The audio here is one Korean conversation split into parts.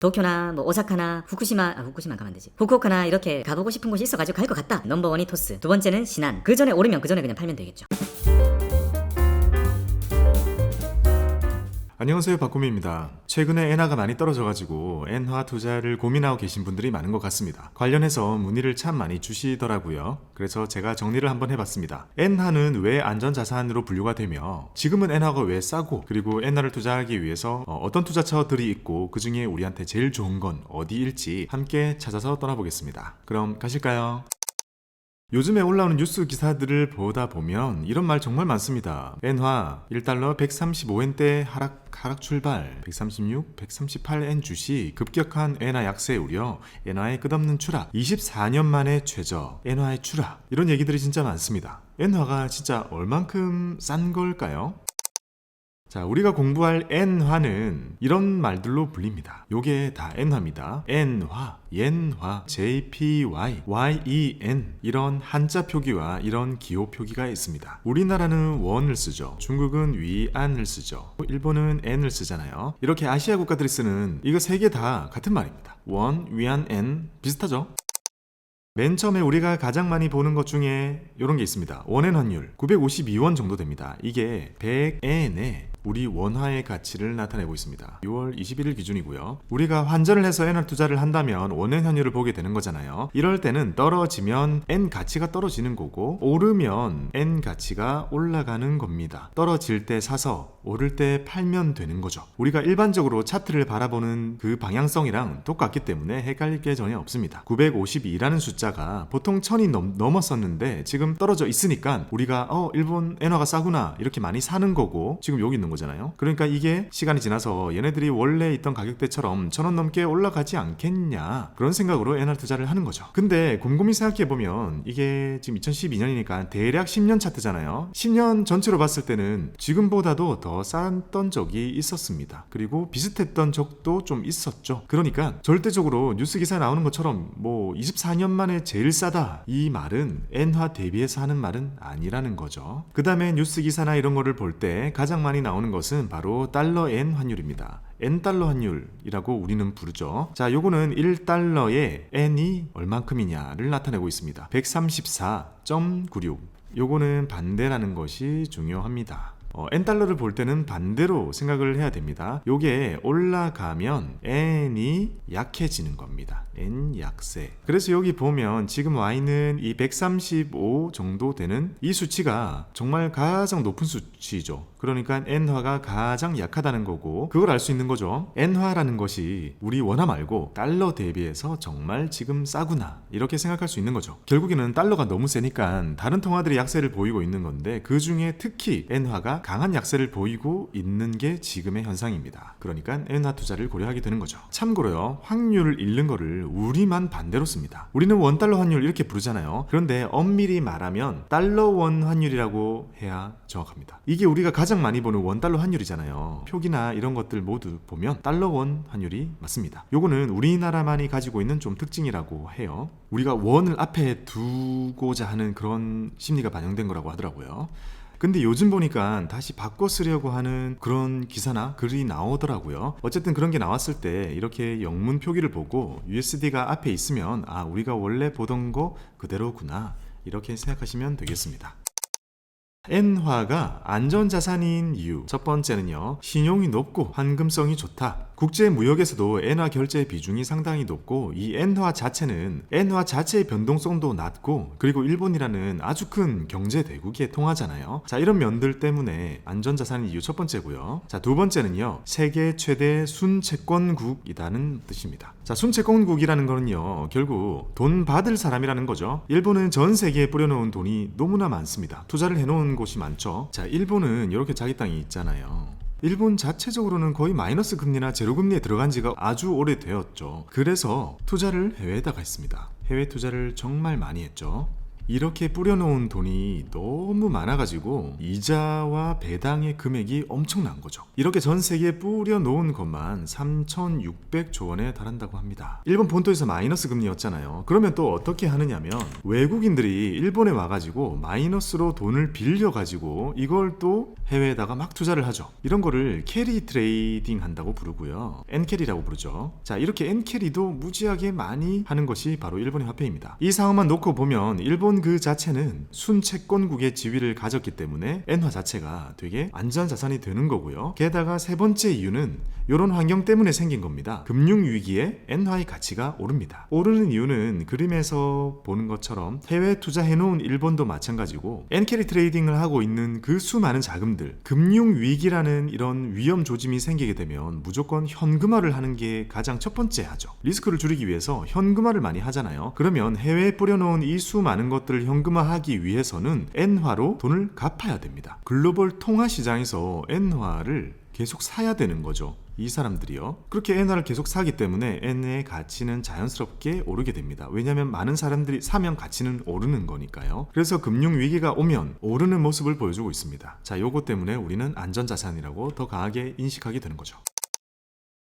도쿄나 뭐 오사카나 후쿠시마 가면 되지. 후쿠오카나 이렇게 가보고 싶은 곳이 있어가지고 갈 것 같다. 넘버 1이 토스, 두 번째는 신안. 그 전에 오르면 그 전에 그냥 팔면 되겠죠. 안녕하세요, 박구미입니다. 최근에 엔화가 많이 떨어져가지고 엔화 투자를 고민하고 계신 분들이 많은 것 같습니다. 관련해서 문의를 참 많이 주시더라고요. 그래서 제가 정리를 한번 해봤습니다. 엔화는 왜 안전자산으로 분류가 되며 지금은 엔화가 왜 싸고, 그리고 엔화를 투자하기 위해서 어떤 투자처들이 있고 그 중에 우리한테 제일 좋은 건 어디일지 함께 찾아서 떠나보겠습니다. 그럼 가실까요? 요즘에 올라오는 뉴스 기사들을 보다 보면 이런 말 정말 많습니다. 엔화 1달러 135엔대 하락 출발, 136, 138엔 주시, 급격한 엔화 약세 우려, 엔화의 끝없는 추락, 24년 만에 최저, 엔화의 추락, 이런 얘기들이 진짜 많습니다. 엔화가 진짜 얼만큼 싼 걸까요? 자, 우리가 공부할 엔화는 이런 말들로 불립니다. 요게 다 엔화입니다. 엔화, 옌화, JPY, YEN, 이런 한자 표기와 이런 기호 표기가 있습니다. 우리나라는 원을 쓰죠. 중국은 위안을 쓰죠. 일본은 엔을 쓰잖아요. 이렇게 아시아 국가들이 쓰는 이거 세 개 다 같은 말입니다. 원, 위안, 엔 비슷하죠? 맨 처음에 우리가 가장 많이 보는 것 중에 이런 게 있습니다. 원엔 환율 952원 정도 됩니다. 이게 100엔에 우리 원화의 가치를 나타내고 있습니다. 6월 21일 기준이고요. 우리가 환전을 해서 엔화 투자를 한다면 원엔 환율을 보게 되는 거잖아요. 이럴 때는 떨어지면 엔 가치가 떨어지는 거고, 오르면 엔 가치가 올라가는 겁니다. 떨어질 때 사서 오를 때 팔면 되는 거죠. 우리가 일반적으로 차트를 바라보는 그 방향성이랑 똑같기 때문에 헷갈릴 게 전혀 없습니다. 952라는 숫자가 보통 1000이 넘었었는데 지금 떨어져 있으니까 우리가 일본 엔화가 싸구나 이렇게 많이 사는 거고, 지금 여기 있는 거잖아요. 그러니까 이게 시간이 지나서 얘네들이 원래 있던 가격대처럼 1000원 넘게 올라가지 않겠냐, 그런 생각으로 엔화 투자를 하는 거죠. 근데 곰곰이 생각해보면 이게 지금 2012년이니까 대략 10년 차트잖아요. 10년 전체로 봤을 때는 지금보다도 더 쌌던 적이 있었습니다. 그리고 비슷했던 적도 좀 있었죠. 그러니까 절대적으로 뉴스 기사에 나오는 것처럼 뭐 24년 만에 제일 싸다, 이 말은 엔화 대비해서 하는 말은 아니라는 거죠. 그 다음에 뉴스 기사나 이런 거를 볼 때 가장 많이 나오는 것은 바로 달러 엔 환율입니다. N달러 환율이라고 우리는 부르죠. 자, 요거는 1달러에 N이 얼만큼이냐를 나타내고 있습니다. 134.96. 요거는 반대라는 것이 중요합니다. N달러를 볼 때는 반대로 생각을 해야 됩니다. 요게 올라가면 N이 약해지는 겁니다. N 약세. 그래서 여기 보면 지금 Y는 이 135 정도 되는 이 수치가 정말 가장 높은 수치죠. 그러니까 엔화가 가장 약하다는 거고, 그걸 알 수 있는 거죠. 엔화라는 것이 우리 원화 말고 달러 대비해서 정말 지금 싸구나, 이렇게 생각할 수 있는 거죠. 결국에는 달러가 너무 세니까 다른 통화들이 약세를 보이고 있는 건데, 그 중에 특히 엔화가 강한 약세를 보이고 있는 게 지금의 현상입니다. 그러니까 엔화 투자를 고려하게 되는 거죠. 참고로요, 확률을 잃는 거를 우리만 반대로 씁니다. 우리는 원달러 환율 이렇게 부르잖아요. 그런데 엄밀히 말하면 달러 원 환율이라고 해야 정확합니다. 이게 우리가 가장 많이 보는 원달러 환율이잖아요. 표기나 이런 것들 모두 보면 달러 원 환율이 맞습니다. 요거는 우리나라만이 가지고 있는 좀 특징이라고 해요. 우리가 원을 앞에 두고자 하는 그런 심리가 반영된 거라고 하더라고요. 근데 요즘 보니까 다시 바꿔 쓰려고 하는 그런 기사나 글이 나오더라고요. 어쨌든 그런 게 나왔을 때 이렇게 영문 표기를 보고 USD가 앞에 있으면 우리가 원래 보던 거 그대로구나, 이렇게 생각하시면 되겠습니다. 엔화가 안전자산인 이유, 첫 번째는요, 신용이 높고 환금성이 좋다. 국제무역에서도 엔화 결제 비중이 상당히 높고, 이 엔화 자체는 엔화 자체의 변동성도 낮고, 그리고 일본이라는 아주 큰 경제 대국의 통화잖아요. 자, 이런 면들 때문에 안전자산인 이유 첫 번째고요. 자, 두 번째는요, 세계 최대 순채권국이라는 뜻입니다. 자, 순채권국이라는 거는요, 결국 돈 받을 사람이라는 거죠. 일본은 전 세계에 뿌려놓은 돈이 너무나 많습니다. 투자를 해놓은 곳이 많죠. 자, 일본은 이렇게 자기 땅이 있잖아요. 일본 자체적으로는 거의 마이너스 금리나 제로 금리에 들어간 지가 아주 오래되었죠. 그래서 투자를 해외에다가 했습니다. 해외 투자를 정말 많이 했죠. 이렇게 뿌려놓은 돈이 너무 많아가지고 이자와 배당의 금액이 엄청난 거죠. 이렇게 전 세계에 뿌려놓은 것만 3,600조 원에 달한다고 합니다. 일본 본토에서 마이너스 금리였잖아요. 그러면 또 어떻게 하느냐면 외국인들이 일본에 와가지고 마이너스로 돈을 빌려가지고 이걸 또 해외에다가 막 투자를 하죠. 이런 거를 캐리 트레이딩 한다고 부르고요. 엔캐리라고 부르죠. 자, 이렇게 엔캐리도 무지하게 많이 하는 것이 바로 일본의 화폐입니다. 이 상황만 놓고 보면 일본 그 자체는 순채권국의 지위를 가졌기 때문에 엔화 자체가 되게 안전자산이 되는 거고요. 게다가 세 번째 이유는 이런 환경 때문에 생긴 겁니다. 금융위기에 엔화의 가치가 오릅니다. 오르는 이유는 그림에서 보는 것처럼 해외 투자해놓은 일본도 마찬가지고 엔캐리 트레이딩을 하고 있는 그 수많은 자금들, 금융위기라는 이런 위험 조짐이 생기게 되면 무조건 현금화를 하는 게 가장 첫 번째 하죠. 리스크를 줄이기 위해서 현금화를 많이 하잖아요. 그러면 해외에 뿌려놓은 이 수많은 것들을 현금화하기 위해서는 엔화로 돈을 갚아야 됩니다. 글로벌 통화 시장에서 엔화를 계속 사야 되는 거죠. 이 사람들이요. 그렇게 엔화를 계속 사기 때문에 엔의 가치는 자연스럽게 오르게 됩니다. 왜냐하면 많은 사람들이 사면 가치는 오르는 거니까요. 그래서 금융위기가 오면 오르는 모습을 보여주고 있습니다. 자, 요거 때문에 우리는 안전자산이라고 더 강하게 인식하게 되는 거죠.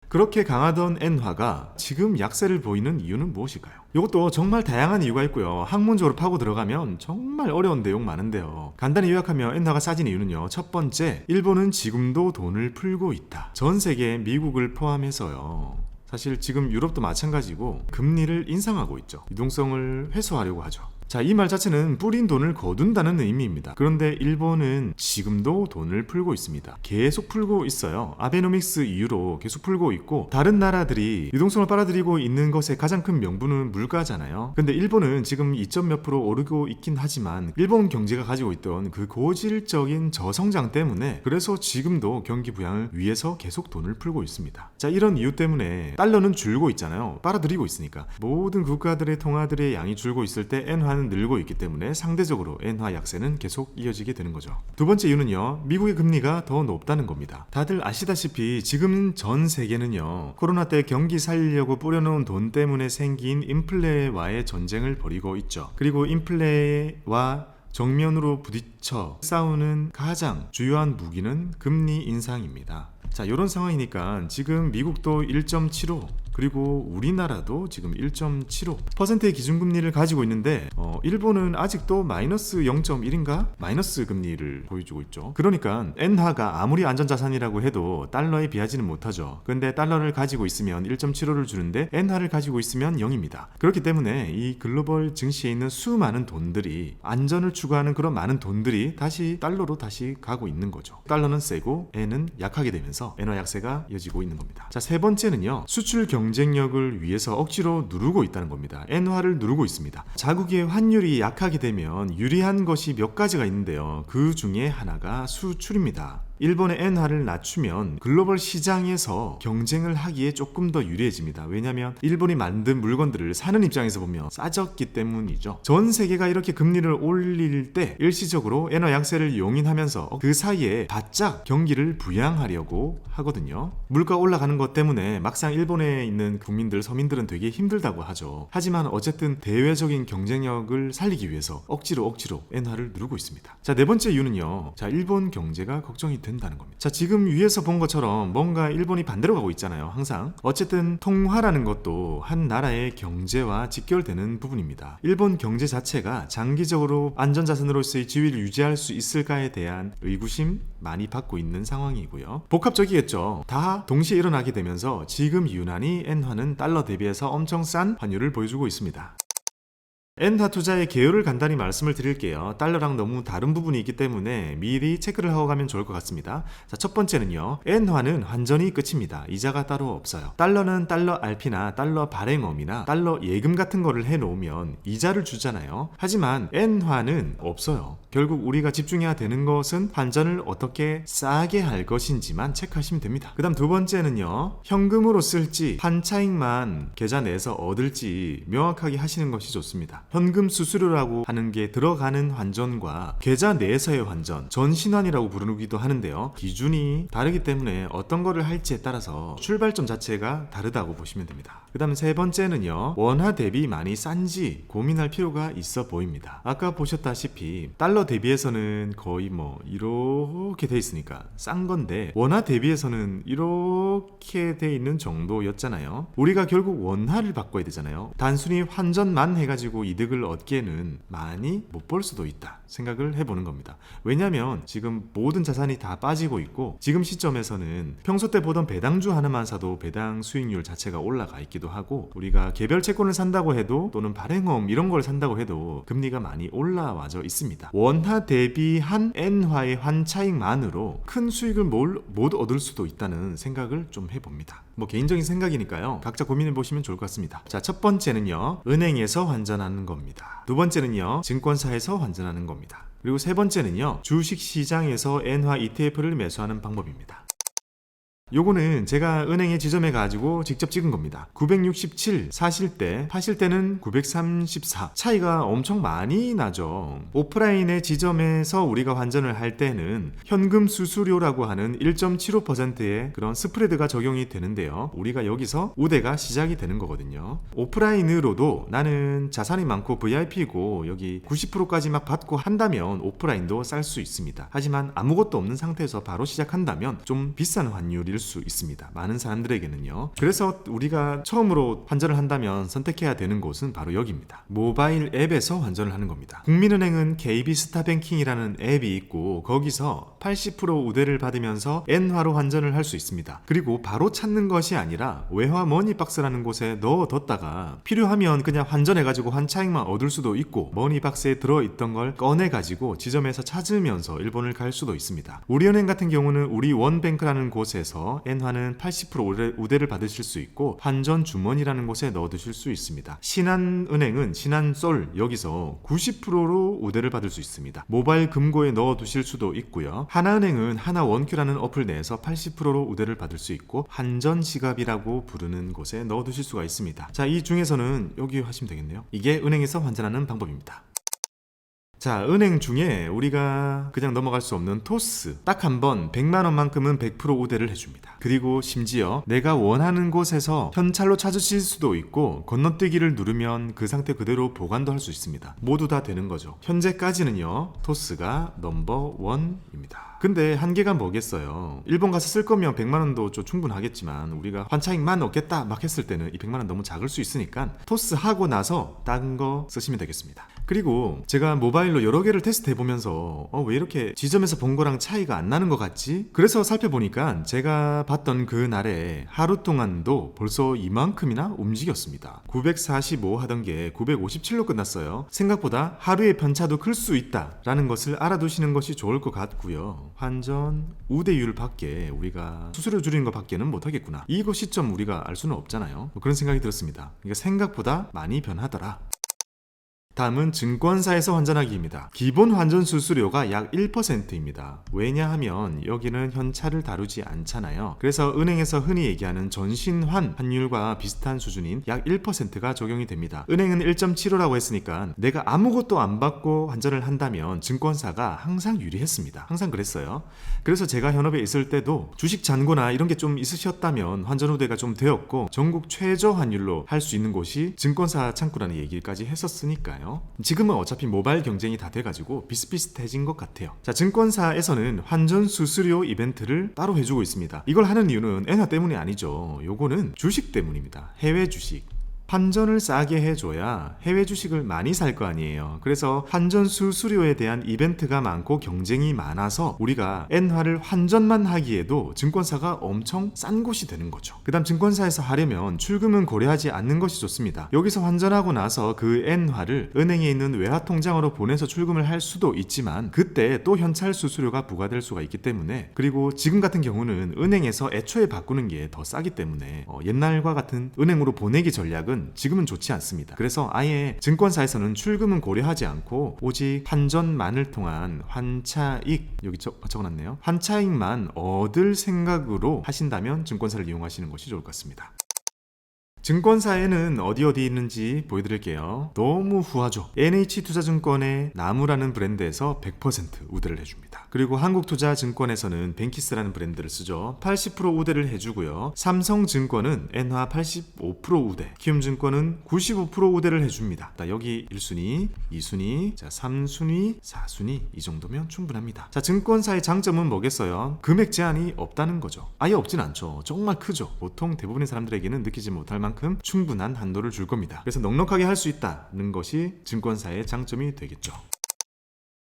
그렇게 강하던 엔화가 지금 약세를 보이는 이유는 무엇일까요? 이것도 정말 다양한 이유가 있고요. 학문적으로 파고 들어가면 정말 어려운 내용 많은데요. 간단히 요약하면 엔화가 싸진 이유는요. 첫 번째, 일본은 지금도 돈을 풀고 있다. 전 세계 미국을 포함해서요. 사실 지금 유럽도 마찬가지고 금리를 인상하고 있죠. 유동성을 회수하려고 하죠. 자, 이 말 자체는 뿌린 돈을 거둔다는 의미입니다. 그런데 일본은 지금도 돈을 풀고 있습니다. 계속 풀고 있어요. 아베노믹스 이후로 계속 풀고 있고, 다른 나라들이 유동성을 빨아들이고 있는 것의 가장 큰 명분은 물가잖아요. 근데 일본은 지금 2몇 % 오르고 있긴 하지만 일본 경제가 가지고 있던 그 고질적인 저성장 때문에 그래서 지금도 경기 부양을 위해서 계속 돈을 풀고 있습니다. 자, 이런 이유 때문에 달러는 줄고 있잖아요. 빨아들이고 있으니까. 모든 국가들의 통화들의 양이 줄고 있을 때 엔화는 늘고 있기 때문에 상대적으로 엔화 약세는 계속 이어지게 되는 거죠. 두 번째 이유는요, 미국의 금리가 더 높다는 겁니다. 다들 아시다시피 지금 전 세계는요, 코로나 때 경기 살리려고 뿌려놓은 돈 때문에 생긴 인플레와의 전쟁을 벌이고 있죠. 그리고 인플레와 정면으로 부딪혀 싸우는 가장 주요한 무기는 금리 인상입니다. 자, 이런 상황이니까 지금 미국도 1.75 그리고 우리나라도 지금 1.75%의 기준금리를 가지고 있는데 일본은 아직도 마이너스 0.1인가? 마이너스 금리를 보여주고 있죠. 그러니까 엔화가 아무리 안전자산이라고 해도 달러에 비하지는 못하죠. 근데 달러를 가지고 있으면 1.75를 주는데 엔화를 가지고 있으면 0입니다. 그렇기 때문에 이 글로벌 증시에 있는 수많은 돈들이 안전을 추구하는 그런 많은 돈들이 다시 달러로 다시 가고 있는 거죠. 달러는 세고 엔은 약하게 되면서 엔화 약세가 이어지고 있는 겁니다. 자, 세 번째는요, 수출 경쟁력을 위해서 억지로 누르고 있다는 겁니다. 엔화를 누르고 있습니다. 자국의 환율이 약하게 되면 유리한 것이 몇 가지가 있는데요. 그 중에 하나가 수출입니다. 일본의 엔화를 낮추면 글로벌 시장에서 경쟁을 하기에 조금 더 유리해집니다. 왜냐하면 일본이 만든 물건들을 사는 입장에서 보면 싸졌기 때문이죠. 전 세계가 이렇게 금리를 올릴 때 일시적으로 엔화 약세를 용인하면서 그 사이에 바짝 경기를 부양하려고 하거든요. 물가 올라가는 것 때문에 막상 일본에 있는 국민들, 서민들은 되게 힘들다고 하죠. 하지만 어쨌든 대외적인 경쟁력을 살리기 위해서 억지로 엔화를 누르고 있습니다. 자, 네 번째 이유는요, 자, 일본 경제가 걱정이 된다는 겁니다. 자, 지금 위에서 본 것처럼 뭔가 일본이 반대로 가고 있잖아요. 항상. 어쨌든 통화라는 것도 한 나라의 경제와 직결되는 부분입니다. 일본 경제 자체가 장기적으로 안전자산으로서의 지위를 유지할 수 있을까에 대한 의구심 많이 받고 있는 상황이고요. 복합적이겠죠. 다 동시에 일어나게 되면서 지금 유난히 엔화는 달러 대비해서 엄청 싼 환율을 보여주고 있습니다. 엔화 투자의 개요를 간단히 말씀을 드릴게요. 달러랑 너무 다른 부분이 있기 때문에 미리 체크를 하고 가면 좋을 것 같습니다. 자, 첫 번째는요, 엔화는 환전이 끝입니다. 이자가 따로 없어요. 달러는 달러 RP나 달러 발행엄이나 달러 예금 같은 거를 해놓으면 이자를 주잖아요. 하지만 엔화는 없어요. 결국 우리가 집중해야 되는 것은 환전을 어떻게 싸게 할 것인지만 체크하시면 됩니다. 그 다음 두 번째는요, 현금으로 쓸지 환차익만 계좌 내에서 얻을지 명확하게 하시는 것이 좋습니다. 현금 수수료라고 하는 게 들어가는 환전과 계좌 내에서의 환전, 전신환이라고 부르기도 하는데요. 기준이 다르기 때문에 어떤 거를 할지에 따라서 출발점 자체가 다르다고 보시면 됩니다. 그 다음 세 번째는요, 원화 대비 많이 싼지 고민할 필요가 있어 보입니다. 아까 보셨다시피 달러 대비해서는 거의 이렇게 돼 있으니까 싼 건데, 원화 대비해서는 이렇게 돼 있는 정도였잖아요. 우리가 결국 원화를 바꿔야 되잖아요. 단순히 환전만 해가지고 이득을 얻기에는 많이 못 벌 수도 있다 생각을 해보는 겁니다. 왜냐면 지금 모든 자산이 다 빠지고 있고, 지금 시점에서는 평소 때 보던 배당주 하나만 사도 배당 수익률 자체가 올라가 있기도 하고, 우리가 개별 채권을 산다고 해도 또는 발행홈 이런 걸 산다고 해도 금리가 많이 올라와져 있습니다. 원화 대비한 엔화의 환차익만으로 큰 수익을 못 얻을 수도 있다는 생각을 좀 해봅니다. 개인적인 생각이니까요, 각자 고민해 보시면 좋을 것 같습니다. 자, 첫 번째는요, 은행에서 환전하는 겁니다. 두 번째는요, 증권사에서 환전하는 겁니다. 그리고 세 번째는요, 주식시장에서 엔화 ETF를 매수하는 방법입니다. 요거는 제가 은행에 지점해 가지고 직접 찍은 겁니다. 967 사실 때, 파실 때는 934. 차이가 엄청 많이 나죠. 오프라인의 지점에서 우리가 환전을 할 때는 현금 수수료라고 하는 1.75%의 그런 스프레드가 적용이 되는데요. 우리가 여기서 우대가 시작이 되는 거거든요. 오프라인으로도 나는 자산이 많고 VIP고 여기 90%까지 막 받고 한다면 오프라인도 쌀 수 있습니다. 하지만 아무것도 없는 상태에서 바로 시작한다면 좀 비싼 환율일 수 있습니다. 많은 사람들에게는요. 그래서 우리가 처음으로 환전을 한다면 선택해야 되는 곳은 바로 여기입니다. 모바일 앱에서 환전을 하는 겁니다. 국민은행은 KB스타뱅킹이라는 앱이 있고, 거기서 80% 우대를 받으면서 엔화로 환전을 할 수 있습니다. 그리고 바로 찾는 것이 아니라 외화 머니박스라는 곳에 넣어뒀다가 필요하면 그냥 환전해가지고 환차익만 얻을 수도 있고, 머니박스에 들어있던 걸 꺼내가지고 지점에서 찾으면서 일본을 갈 수도 있습니다. 우리은행 같은 경우는 우리원뱅크라는 곳에서 엔화는 80% 우대를 받으실 수 있고, 환전 주머니라는 곳에 넣어두실 수 있습니다. 신한은행은 신한솔 여기서 90%로 우대를 받을 수 있습니다. 모바일 금고에 넣어두실 수도 있고요. 하나은행은 하나원큐라는 어플 내에서 80%로 우대를 받을 수 있고, 환전지갑이라고 부르는 곳에 넣어두실 수가 있습니다. 자, 이 중에서는 여기 하시면 되겠네요. 이게 은행에서 환전하는 방법입니다. 자, 은행 중에 우리가 그냥 넘어갈 수 없는 토스, 딱 한 번 100만원만큼은 100% 우대를 해줍니다. 그리고 심지어 내가 원하는 곳에서 현찰로 찾으실 수도 있고, 건너뛰기를 누르면 그 상태 그대로 보관도 할 수 있습니다. 모두 다 되는 거죠. 현재까지는요, 토스가 넘버원입니다. 근데 한계가 뭐겠어요. 일본 가서 쓸 거면 100만원도 좀 충분하겠지만, 우리가 환차익만 얻겠다 막 했을 때는 이 100만원 너무 작을 수 있으니까 토스 하고 나서 딴 거 쓰시면 되겠습니다. 그리고 제가 모바일로 여러 개를 테스트 해보면서 왜 이렇게 지점에서 본 거랑 차이가 안 나는 것 같지? 그래서 살펴보니까 제가 봤던 그 날에 하루 동안도 벌써 이만큼이나 움직였습니다. 945 하던 게 957로 끝났어요. 생각보다 하루의 편차도 클 수 있다라는 것을 알아두시는 것이 좋을 것 같고요. 환전 우대율 밖에 우리가 수수료 줄이는 것 밖에는 못하겠구나, 이거 시점 우리가 알 수는 없잖아요. 그런 생각이 들었습니다. 그러니까 생각보다 많이 변하더라. 다음은 증권사에서 환전하기입니다. 기본 환전 수수료가 약 1%입니다. 왜냐하면 여기는 현찰을 다루지 않잖아요. 그래서 은행에서 흔히 얘기하는 전신환 환율과 비슷한 수준인 약 1%가 적용이 됩니다. 은행은 1.75라고 했으니까 내가 아무것도 안 받고 환전을 한다면 증권사가 항상 유리했습니다. 항상 그랬어요. 그래서 제가 현업에 있을 때도 주식 잔고나 이런 게 좀 있으셨다면 환전 우대가 좀 되었고, 전국 최저 환율로 할 수 있는 곳이 증권사 창구라는 얘기까지 했었으니까요. 지금은 어차피 모바일 경쟁이 다 돼가지고 비슷비슷해진 것 같아요. 자, 증권사에서는 환전 수수료 이벤트를 따로 해주고 있습니다. 이걸 하는 이유는 엔화 때문이 아니죠. 요거는 주식 때문입니다. 해외 주식. 환전을 싸게 해줘야 해외 주식을 많이 살 거 아니에요. 그래서 환전 수수료에 대한 이벤트가 많고 경쟁이 많아서 우리가 엔화를 환전만 하기에도 증권사가 엄청 싼 곳이 되는 거죠. 그 다음 증권사에서 하려면 출금은 고려하지 않는 것이 좋습니다. 여기서 환전하고 나서 그 엔화를 은행에 있는 외화 통장으로 보내서 출금을 할 수도 있지만, 그때 또 현찰 수수료가 부과될 수가 있기 때문에, 그리고 지금 같은 경우는 은행에서 애초에 바꾸는 게 더 싸기 때문에 옛날과 같은 은행으로 보내기 전략은 지금은 좋지 않습니다. 그래서 아예 증권사에서는 출금은 고려하지 않고 오직 환전만을 통한 환차익, 여기 적어놨네요. 환차익만 얻을 생각으로 하신다면 증권사를 이용하시는 것이 좋을 것 같습니다. 증권사에는 어디 있는지 보여드릴게요. 너무 후하죠. NH투자증권의 나무라는 브랜드에서 100% 우대를 해줍니다. 그리고 한국투자증권에서는 뱅키스라는 브랜드를 쓰죠. 80% 우대를 해주고요. 삼성증권은 엔화 85% 우대, 키움증권은 95% 우대를 해줍니다. 여기 1순위, 2순위, 자 3순위, 4순위 이 정도면 충분합니다. 자, 증권사의 장점은 뭐겠어요? 금액 제한이 없다는 거죠. 아예 없진 않죠. 정말 크죠. 보통 대부분의 사람들에게는 느끼지 못할 만큼 충분한 한도를 줄 겁니다. 그래서 넉넉하게 할 수 있다는 것이 증권사의 장점이 되겠죠.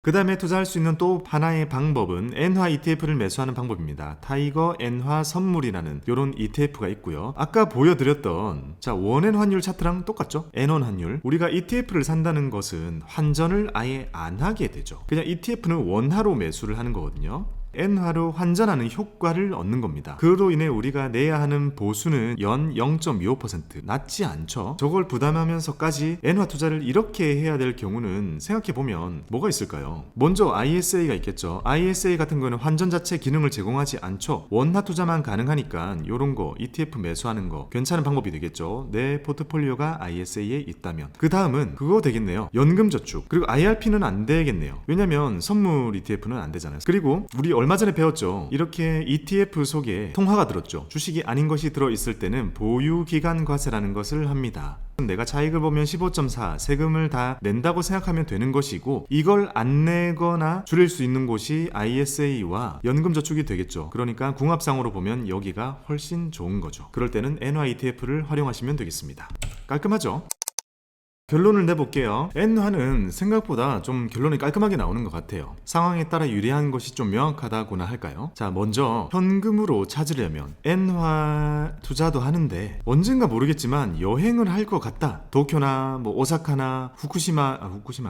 그 다음에 투자할 수 있는 또 하나의 방법은 엔화 ETF를 매수하는 방법입니다. 타이거 엔화 선물이라는 이런 ETF가 있고요. 아까 보여드렸던 원엔 환율 차트랑 똑같죠? 엔원 환율. 우리가 ETF를 산다는 것은 환전을 아예 안 하게 되죠. 그냥 ETF는 원화로 매수를 하는 거거든요. 엔화로 환전하는 효과를 얻는 겁니다. 그로 인해 우리가 내야 하는 보수는 연 0.25% 낮지 않죠. 저걸 부담하면서까지 엔화 투자를 이렇게 해야 될 경우는 생각해보면 뭐가 있을까요? 먼저 ISA가 있겠죠. ISA 같은 거는 환전 자체 기능을 제공하지 않죠. 원화 투자만 가능하니까 요런 거 ETF 매수하는 거 괜찮은 방법이 되겠죠. 내 포트폴리오가 ISA에 있다면. 그 다음은 그거 되겠네요. 연금저축. 그리고 IRP는 안 되겠네요. 왜냐면 선물 ETF는 안 되잖아요. 그리고 우리 얼마 전에 배웠죠. 이렇게 ETF 속에 통화가 들었죠. 주식이 아닌 것이 들어있을 때는 보유기간 과세라는 것을 합니다. 내가 차익을 보면 15.4 세금을 다 낸다고 생각하면 되는 것이고, 이걸 안 내거나 줄일 수 있는 곳이 ISA와 연금저축이 되겠죠. 그러니까 궁합상으로 보면 여기가 훨씬 좋은 거죠. 그럴 때는 엔화 ETF를 활용하시면 되겠습니다. 깔끔하죠? 결론을 내볼게요. 엔화는 생각보다 좀 결론이 깔끔하게 나오는 것 같아요. 상황에 따라 유리한 것이 좀 명확하다고나 할까요? 자, 먼저 현금으로 찾으려면 엔화 투자도 하는데 언젠가 모르겠지만 여행을 할 것 같다. 도쿄나 뭐 오사카나 후쿠시마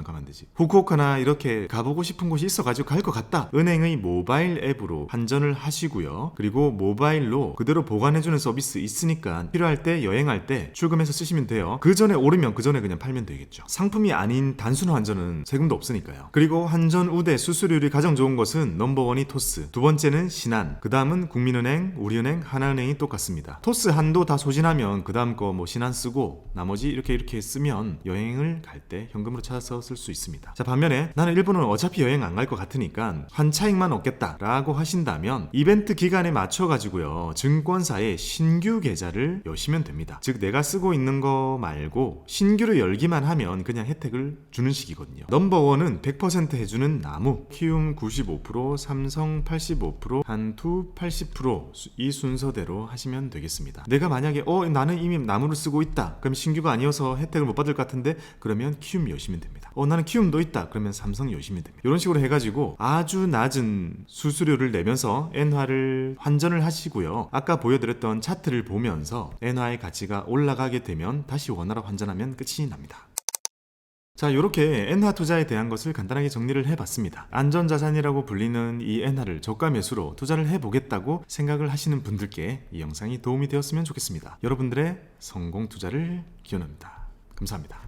가면 되지. 후쿠오카나 이렇게 가보고 싶은 곳이 있어가지고 갈 것 같다. 은행의 모바일 앱으로 환전을 하시고요. 그리고 모바일로 그대로 보관해주는 서비스 있으니까 필요할 때 여행할 때 출금해서 쓰시면 돼요. 그 전에 오르면 그 전에 그냥 팔면 되겠죠. 상품이 아닌 단순 환전은 세금도 없으니까요. 그리고 환전 우대 수수료율이 가장 좋은 것은 넘버원이 토스, 두 번째는 신한, 그 다음은 국민은행, 우리은행, 하나은행이 똑같습니다. 토스 한도 다 소진하면 그 다음 거 뭐 신한 쓰고 나머지 이렇게 쓰면 여행을 갈 때 현금으로 찾아서 쓸 수 있습니다. 자, 반면에 나는 일본은 어차피 여행 안 갈 것 같으니까 환차익만 얻겠다 라고 하신다면 이벤트 기간에 맞춰가지고요, 증권사에 신규 계좌를 여시면 됩니다. 즉 내가 쓰고 있는 거 말고 신규로 열기만 하면 그냥 혜택을 주는 식이거든요. 넘버원은 100% 해주는 나무, 키움 95%, 삼성 85%, 한투 80%이 순서대로 하시면 되겠습니다. 내가 만약에 나는 이미 나무를 쓰고 있다. 그럼 신규가 아니어서 혜택을 못 받을 것 같은데 그러면 키움 여시면 됩니다. 나는 키움도 있다. 그러면 삼성 여시면 됩니다. 이런 식으로 해가지고 아주 낮은 수수료를 내면서 엔화를 환전을 하시고요. 아까 보여드렸던 차트를 보면서 엔화의 가치가 올라가게 되면 다시 원화로 환전하면 끝이 납니다. 자, 이렇게 엔화 투자에 대한 것을 간단하게 정리를 해봤습니다. 안전자산이라고 불리는 이 엔화를 저가 매수로 투자를 해보겠다고 생각을 하시는 분들께 이 영상이 도움이 되었으면 좋겠습니다. 여러분들의 성공 투자를 기원합니다. 감사합니다.